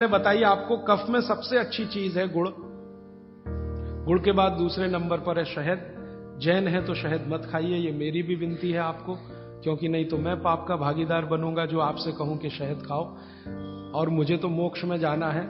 बताइए आपको कफ में सबसे अच्छी चीज है गुड़। गुड़ के बाद दूसरे नंबर पर है शहद। जैन है तो शहद मत खाइए, ये मेरी भी विनती है आपको, क्योंकि नहीं तो मैं पाप का भागीदार बनूंगा जो आपसे कहूं कि शहद खाओ, और मुझे तो मोक्ष में जाना है,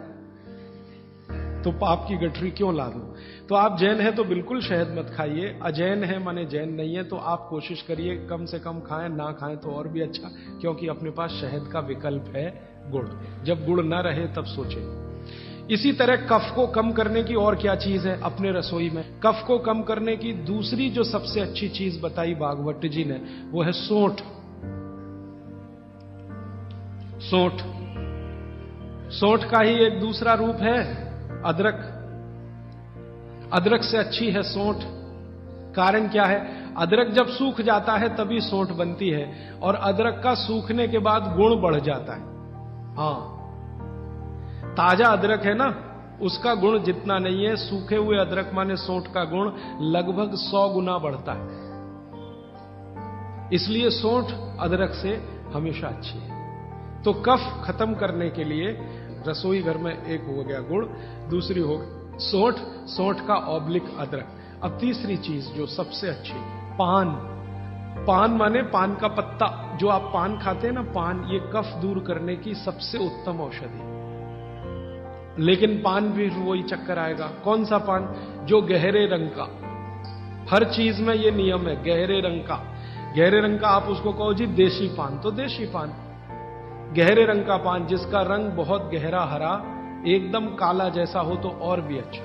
तो पाप की गठरी क्यों ला दूं। तो आप जैन है तो बिल्कुल शहद मत खाइए। अजैन है माने जैन नहीं है, तो आप कोशिश करिए कम से कम खाएं, ना खाएं तो और भी अच्छा, क्योंकि अपने पास शहद का विकल्प है गुड़। जब गुड़ ना रहे तब सोचें। इसी तरह कफ को कम करने की और क्या चीज है अपने रसोई में। कफ को कम करने की दूसरी जो सबसे अच्छी चीज बताई भागवत जी ने, वो है सौंठ। सौंठ, सौंठ का ही एक दूसरा रूप है अदरक। अदरक से अच्छी है सौंठ। कारण क्या है, अदरक जब सूख जाता है तभी सौंठ बनती है, और अदरक का सूखने के बाद गुण बढ़ जाता है। हां, ताजा अदरक है ना, उसका गुण जितना नहीं है, सूखे हुए अदरक माने सौंठ का गुण लगभग 100 गुना बढ़ता है। इसलिए सौंठ अदरक से हमेशा अच्छी है। तो कफ खत्म करने के लिए रसोई घर में एक हो गया गुड़, दूसरी हो गई सौंठ, सौंठ का ऑब्लिक अदरक। अब तीसरी चीज जो सबसे अच्छी, पान। पान माने पान का पत्ता। जो आप पान खाते हैं ना, पान, ये कफ दूर करने की सबसे उत्तम औषधि। लेकिन पान भी वही चक्कर आएगा। कौन सा पान? जो गहरे रंग का। हर चीज में ये नियम है, गहरे रंग का। गहरे रंग का आप उसको कहो जी देशी पान, तो देशी पान। गहरे रंग का पान जिसका रंग बहुत गहरा हरा, एकदम काला जैसा हो तो और भी अच्छा।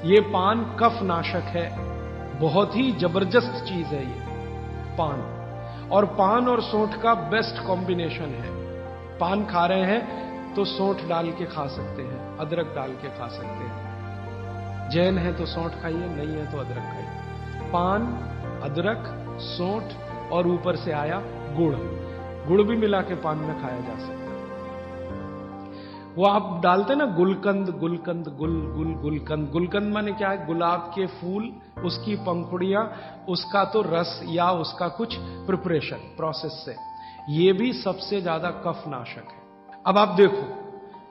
ये पान कफ नाशक है, बहुत ही जबरदस्त चीज है ये पान। और पान और सौंठ का बेस्ट कॉम्बिनेशन है। पान खा रहे हैं तो सौंठ डाल के खा सकते हैं, अदरक डाल के खा सकते हैं। जैन है तो सौंठ खाइए, नहीं है तो अदरक खाइए। पान, अदरक, सौंठ और ऊपर से आया गुड़। गुड़ भी मिला के पान में खाया जा सकता है। वो आप डालते ना गुलकंद, गुलकंद, गुलकंद। गुलकंद माने क्या है? गुलाब के फूल, उसकी पंखुड़ियां, उसका तो रस या उसका कुछ प्रिपरेशन प्रोसेस से, ये भी सबसे ज्यादा कफ नाशक है। अब आप देखो,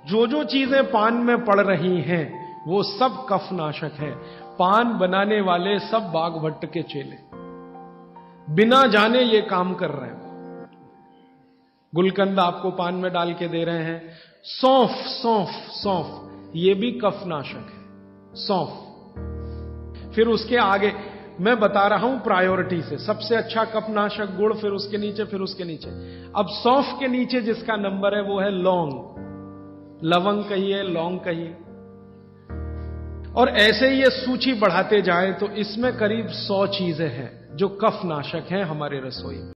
जो जो चीजें पान में पड़ रही हैं वो सब कफ नाशक है। पान बनाने वाले सब बाघभट्ट के चेले, बिना जाने ये काम कर रहे हैं। गुलकंद आपको पान में डाल के दे रहे हैं। सौंफ, सौंफ, सौंफ, ये भी कफ नाशक है, सौंफ। फिर उसके आगे मैं बता रहा हूं प्रायोरिटी से, सबसे अच्छा कफ नाशक गुड़, फिर उसके नीचे, फिर उसके नीचे। अब सौंफ के नीचे जिसका नंबर है वो है लौंग। लवंग कहिए, लौंग कहिए, और ऐसे ही ये सूची बढ़ाते जाएं तो इसमें करीब 100 चीजें हैं जो कफ नाशक हैं हमारे रसोई में।